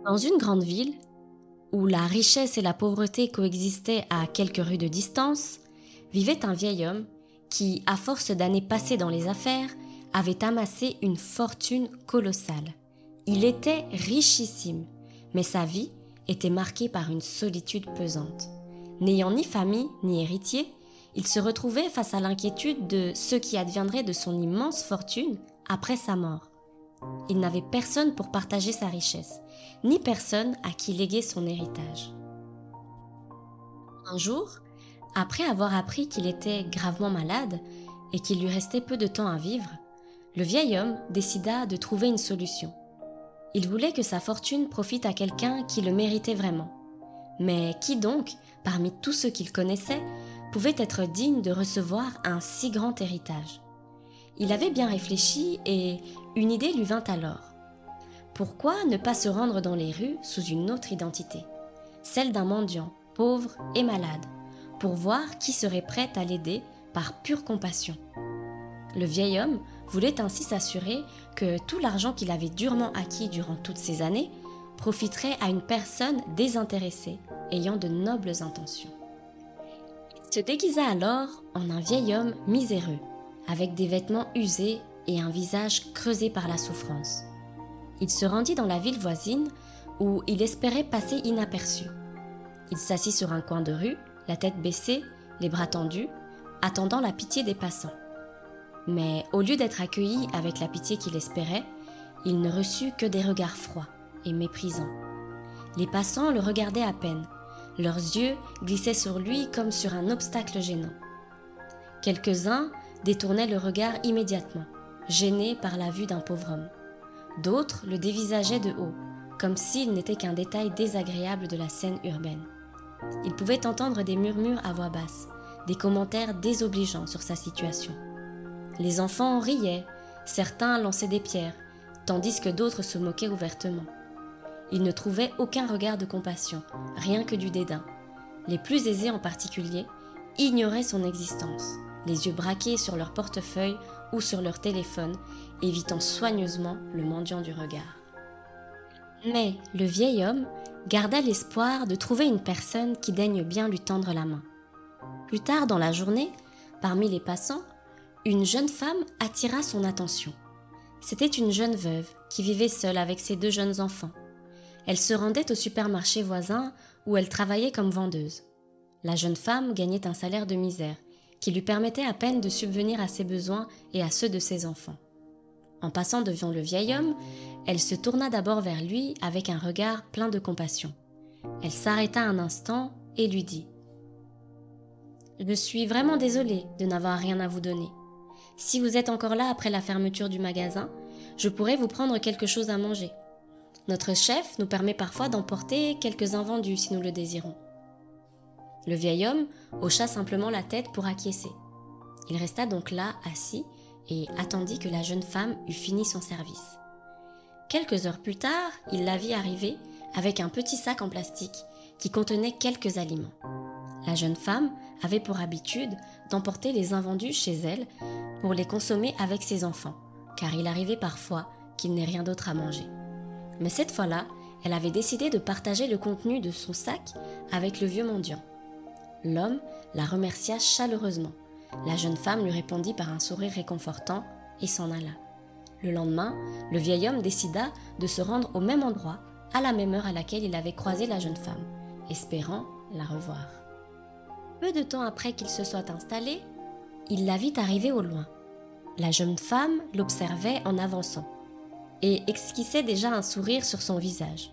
Dans une grande ville, où la richesse et la pauvreté coexistaient à quelques rues de distance, vivait un vieil homme qui, à force d'années passées dans les affaires, avait amassé une fortune colossale. Il était richissime, mais sa vie était marquée par une solitude pesante. N'ayant ni famille ni héritier, il se retrouvait face à l'inquiétude de ce qui adviendrait de son immense fortune après sa mort. Il n'avait personne pour partager sa richesse, ni personne à qui léguer son héritage. Un jour, après avoir appris qu'il était gravement malade et qu'il lui restait peu de temps à vivre, le vieil homme décida de trouver une solution. Il voulait que sa fortune profite à quelqu'un qui le méritait vraiment. Mais qui donc, parmi tous ceux qu'il connaissait, pouvait être digne de recevoir un si grand héritage? Il avait bien réfléchi et une idée lui vint alors. Pourquoi ne pas se rendre dans les rues sous une autre identité, celle d'un mendiant, pauvre et malade, pour voir qui serait prêt à l'aider par pure compassion? Le vieil homme voulait ainsi s'assurer que tout l'argent qu'il avait durement acquis durant toutes ces années profiterait à une personne désintéressée, ayant de nobles intentions. Il se déguisa alors en un vieil homme miséreux, avec des vêtements usés et un visage creusé par la souffrance. Il se rendit dans la ville voisine où il espérait passer inaperçu. Il s'assit sur un coin de rue, la tête baissée, les bras tendus, attendant la pitié des passants. Mais au lieu d'être accueilli avec la pitié qu'il espérait, il ne reçut que des regards froids et méprisants. Les passants le regardaient à peine. Leurs yeux glissaient sur lui comme sur un obstacle gênant. Quelques-uns détournaient le regard immédiatement, gênés par la vue d'un pauvre homme. D'autres le dévisageaient de haut, comme s'il n'était qu'un détail désagréable de la scène urbaine. Il pouvait entendre des murmures à voix basse, des commentaires désobligeants sur sa situation. Les enfants riaient, certains lançaient des pierres, tandis que d'autres se moquaient ouvertement. Il ne trouvait aucun regard de compassion, rien que du dédain. Les plus aisés en particulier ignoraient son existence, les yeux braqués sur leur portefeuille ou sur leur téléphone, évitant soigneusement le mendiant du regard. Mais le vieil homme garda l'espoir de trouver une personne qui daigne bien lui tendre la main. Plus tard dans la journée, parmi les passants, une jeune femme attira son attention. C'était une jeune veuve qui vivait seule avec ses 2 jeunes enfants. Elle se rendait au supermarché voisin où elle travaillait comme vendeuse. La jeune femme gagnait un salaire de misère qui lui permettait à peine de subvenir à ses besoins et à ceux de ses enfants. En passant devant le vieil homme, elle se tourna d'abord vers lui avec un regard plein de compassion. Elle s'arrêta un instant et lui dit « Je suis vraiment désolée de n'avoir rien à vous donner. Si vous êtes encore là après la fermeture du magasin, je pourrais vous prendre quelque chose à manger. Notre chef nous permet parfois d'emporter quelques invendus si nous le désirons. » Le vieil homme hocha simplement la tête pour acquiescer. Il resta donc là, assis, et attendit que la jeune femme eût fini son service. Quelques heures plus tard, il la vit arriver avec un petit sac en plastique qui contenait quelques aliments. La jeune femme avait pour habitude d'emporter les invendus chez elle pour les consommer avec ses enfants, car il arrivait parfois qu'il n'ait rien d'autre à manger. Mais cette fois-là, elle avait décidé de partager le contenu de son sac avec le vieux mendiant. L'homme la remercia chaleureusement. La jeune femme lui répondit par un sourire réconfortant et s'en alla. Le lendemain, le vieil homme décida de se rendre au même endroit, à la même heure à laquelle il avait croisé la jeune femme, espérant la revoir. Peu de temps après qu'il se soit installé, il la vit arriver au loin. La jeune femme l'observait en avançant et esquissait déjà un sourire sur son visage.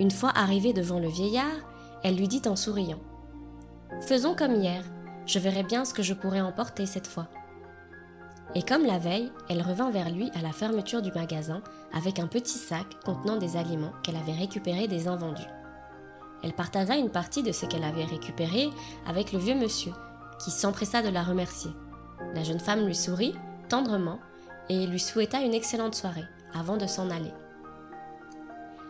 Une fois arrivée devant le vieillard, elle lui dit en souriant « Faisons comme hier, je verrai bien ce que je pourrai emporter cette fois. » Et comme la veille, elle revint vers lui à la fermeture du magasin avec un petit sac contenant des aliments qu'elle avait récupérés des invendus. Elle partagea une partie de ce qu'elle avait récupéré avec le vieux monsieur, qui s'empressa de la remercier. La jeune femme lui sourit tendrement et lui souhaita une excellente soirée avant de s'en aller.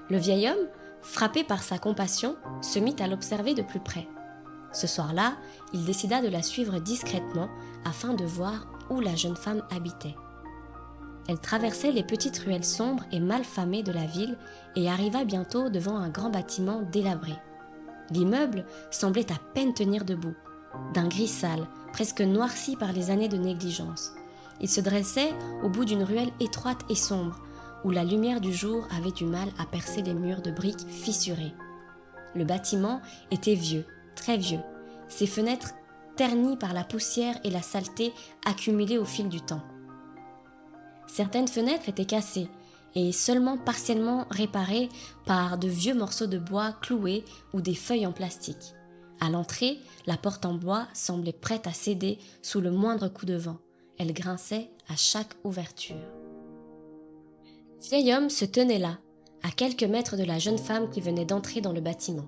Le vieil homme, frappé par sa compassion, se mit à l'observer de plus près. Ce soir-là, il décida de la suivre discrètement afin de voir où la jeune femme habitait. Elle traversait les petites ruelles sombres et mal famées de la ville et arriva bientôt devant un grand bâtiment délabré. L'immeuble semblait à peine tenir debout, d'un gris sale, presque noirci par les années de négligence. Il se dressait au bout d'une ruelle étroite et sombre, où la lumière du jour avait du mal à percer les murs de briques fissurés. Le bâtiment était vieux, très vieux, ses fenêtres ternies par la poussière et la saleté accumulées au fil du temps. Certaines fenêtres étaient cassées et seulement partiellement réparées par de vieux morceaux de bois cloués ou des feuilles en plastique. À l'entrée, la porte en bois semblait prête à céder sous le moindre coup de vent. Elle grinçait à chaque ouverture. Le vieil homme se tenait là, à quelques mètres de la jeune femme qui venait d'entrer dans le bâtiment.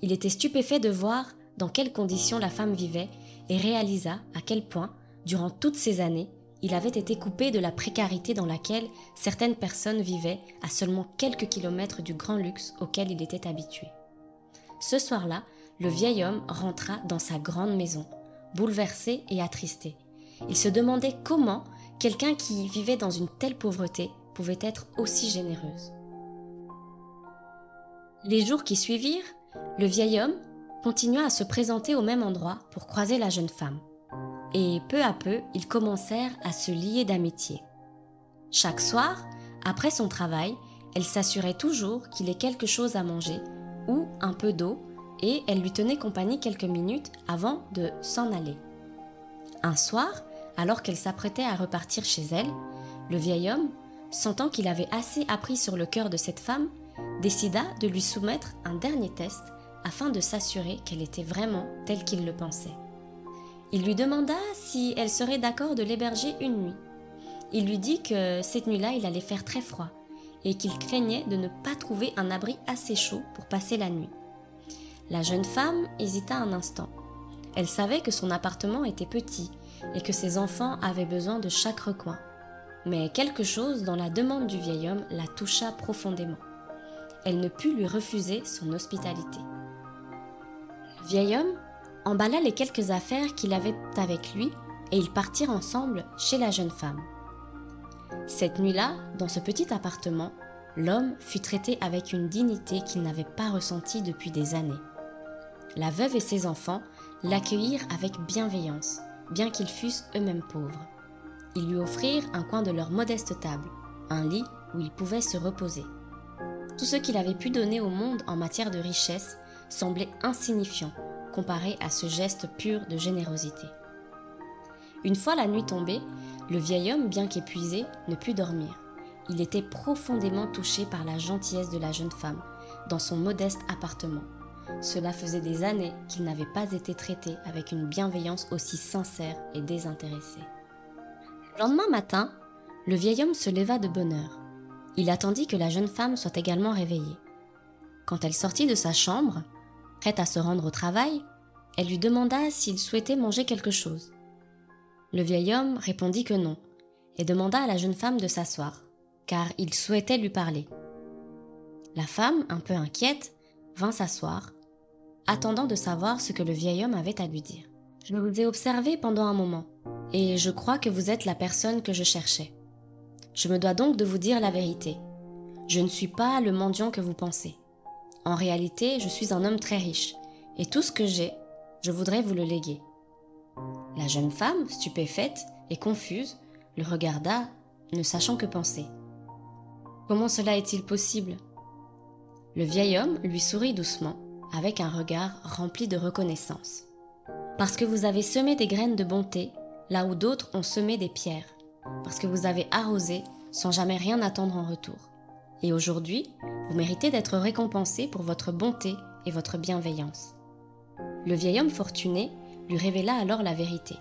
Il était stupéfait de voir dans quelles conditions la femme vivait et réalisa à quel point, durant toutes ces années, il avait été coupé de la précarité dans laquelle certaines personnes vivaient à seulement quelques kilomètres du grand luxe auquel il était habitué. Ce soir-là, le vieil homme rentra dans sa grande maison, bouleversé et attristé. Il se demandait comment quelqu'un qui vivait dans une telle pauvreté pouvait être aussi généreuse. Les jours qui suivirent, le vieil homme continua à se présenter au même endroit pour croiser la jeune femme. Et peu à peu, ils commencèrent à se lier d'amitié. Chaque soir, après son travail, elle s'assurait toujours qu'il ait quelque chose à manger ou un peu d'eau et elle lui tenait compagnie quelques minutes avant de s'en aller. Un soir, alors qu'elle s'apprêtait à repartir chez elle, le vieil homme, sentant qu'il avait assez appris sur le cœur de cette femme, décida de lui soumettre un dernier test afin de s'assurer qu'elle était vraiment telle qu'il le pensait. Il lui demanda si elle serait d'accord de l'héberger une nuit. Il lui dit que cette nuit-là, il allait faire très froid et qu'il craignait de ne pas trouver un abri assez chaud pour passer la nuit. La jeune femme hésita un instant. Elle savait que son appartement était petit et que ses enfants avaient besoin de chaque recoin. Mais quelque chose dans la demande du vieil homme la toucha profondément. Elle ne put lui refuser son hospitalité. Le vieil homme emballa les quelques affaires qu'il avait avec lui et ils partirent ensemble chez la jeune femme. Cette nuit-là, dans ce petit appartement, l'homme fut traité avec une dignité qu'il n'avait pas ressentie depuis des années. La veuve et ses enfants l'accueillirent avec bienveillance, bien qu'ils fussent eux-mêmes pauvres. Ils lui offrirent un coin de leur modeste table, un lit où il pouvait se reposer. Tout ce qu'il avait pu donner au monde en matière de richesse semblait insignifiant comparé à ce geste pur de générosité. Une fois la nuit tombée, le vieil homme, bien qu'épuisé, ne put dormir. Il était profondément touché par la gentillesse de la jeune femme dans son modeste appartement. Cela faisait des années qu'il n'avait pas été traité avec une bienveillance aussi sincère et désintéressée. Le lendemain matin, le vieil homme se leva de bonne heure. Il attendit que la jeune femme soit également réveillée. Quand elle sortit de sa chambre, prête à se rendre au travail, elle lui demanda s'il souhaitait manger quelque chose. Le vieil homme répondit que non et demanda à la jeune femme de s'asseoir, car il souhaitait lui parler. La femme, un peu inquiète, vint s'asseoir, attendant de savoir ce que le vieil homme avait à lui dire. « Je vous ai observé pendant un moment, et je crois que vous êtes la personne que je cherchais. Je me dois donc de vous dire la vérité. Je ne suis pas le mendiant que vous pensez. En réalité, je suis un homme très riche, et tout ce que j'ai, je voudrais vous le léguer. » La jeune femme, stupéfaite et confuse, le regarda, ne sachant que penser. « Comment cela est-il possible ?» Le vieil homme lui sourit doucement, avec un regard rempli de reconnaissance. « Parce que vous avez semé des graines de bonté, là où d'autres ont semé des pierres. Parce que vous avez arrosé sans jamais rien attendre en retour. Et aujourd'hui, vous méritez d'être récompensé pour votre bonté et votre bienveillance. » Le vieil homme fortuné lui révéla alors la vérité.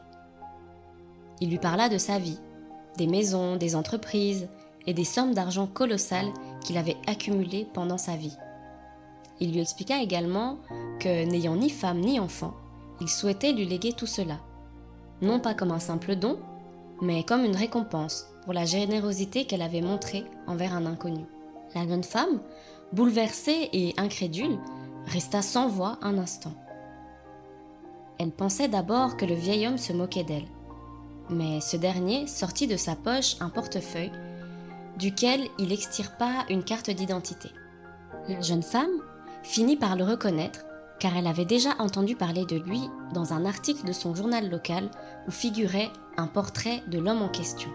Il lui parla de sa vie, des maisons, des entreprises et des sommes d'argent colossales qu'il avait accumulées pendant sa vie. Il lui expliqua également que, n'ayant ni femme ni enfant, il souhaitait lui léguer tout cela, non pas comme un simple don, mais comme une récompense pour la générosité qu'elle avait montrée envers un inconnu. La jeune femme, bouleversée et incrédule, resta sans voix un instant. Elle pensait d'abord que le vieil homme se moquait d'elle. mais ce dernier sortit de sa poche un portefeuille duquel il extirpa une carte d'identité. La jeune femme finit par le reconnaître car elle avait déjà entendu parler de lui dans un article de son journal local où figurait un portrait de l'homme en question.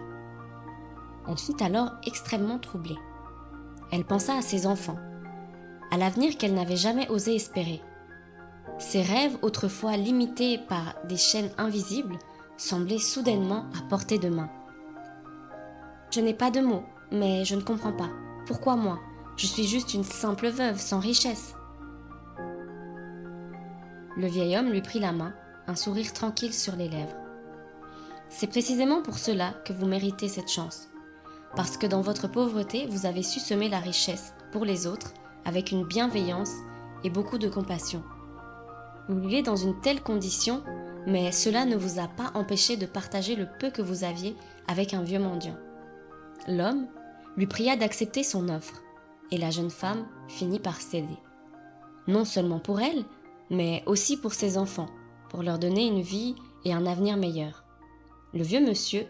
Elle fut alors extrêmement troublée. Elle pensa à ses enfants, à l'avenir qu'elle n'avait jamais osé espérer. Ses rêves, autrefois limités par des chaînes invisibles, semblaient soudainement à portée de main. « Je n'ai pas de mots, mais je ne comprends pas. Pourquoi moi ? Je suis juste une simple veuve sans richesse. » Le vieil homme lui prit la main, un sourire tranquille sur les lèvres. « C'est précisément pour cela que vous méritez cette chance. Parce que dans votre pauvreté, vous avez su semer la richesse pour les autres avec une bienveillance et beaucoup de compassion. Vous vivez dans une telle condition, mais cela ne vous a pas empêché de partager le peu que vous aviez avec un vieux mendiant. » L'homme lui pria d'accepter son offre, et la jeune femme finit par céder. Non seulement pour elle, mais aussi pour ses enfants, pour leur donner une vie et un avenir meilleur. Le vieux monsieur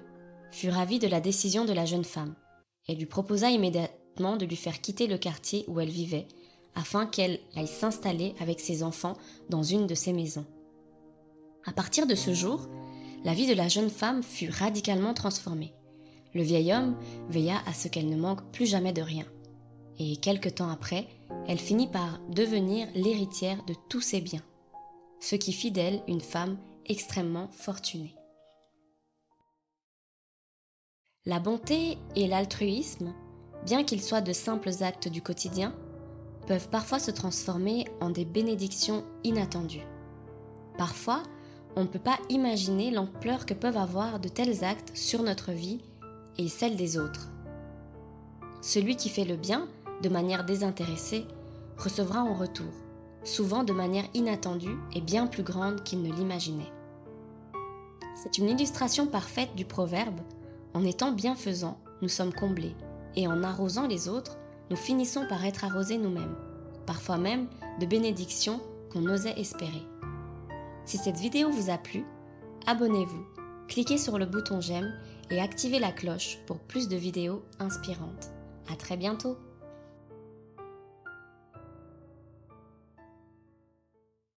fut ravi de la décision de la jeune femme et lui proposa immédiatement de lui faire quitter le quartier où elle vivait afin qu'elle aille s'installer avec ses enfants dans une de ses maisons. À partir de ce jour, la vie de la jeune femme fut radicalement transformée. Le vieil homme veilla à ce qu'elle ne manque plus jamais de rien. Et quelque temps après, elle finit par devenir l'héritière de tous ses biens, ce qui fit d'elle une femme extrêmement fortunée. La bonté et l'altruisme, bien qu'ils soient de simples actes du quotidien, peuvent parfois se transformer en des bénédictions inattendues. Parfois, on ne peut pas imaginer l'ampleur que peuvent avoir de tels actes sur notre vie et celle des autres. Celui qui fait le bien, de manière désintéressée, recevra en retour, souvent de manière inattendue et bien plus grande qu'il ne l'imaginait. C'est une illustration parfaite du proverbe « En étant bienfaisants, nous sommes comblés, et en arrosant les autres, nous finissons par être arrosés nous-mêmes, parfois même de bénédictions qu'on osait espérer. » Si cette vidéo vous a plu, abonnez-vous, cliquez sur le bouton j'aime et activez la cloche pour plus de vidéos inspirantes. À très bientôt!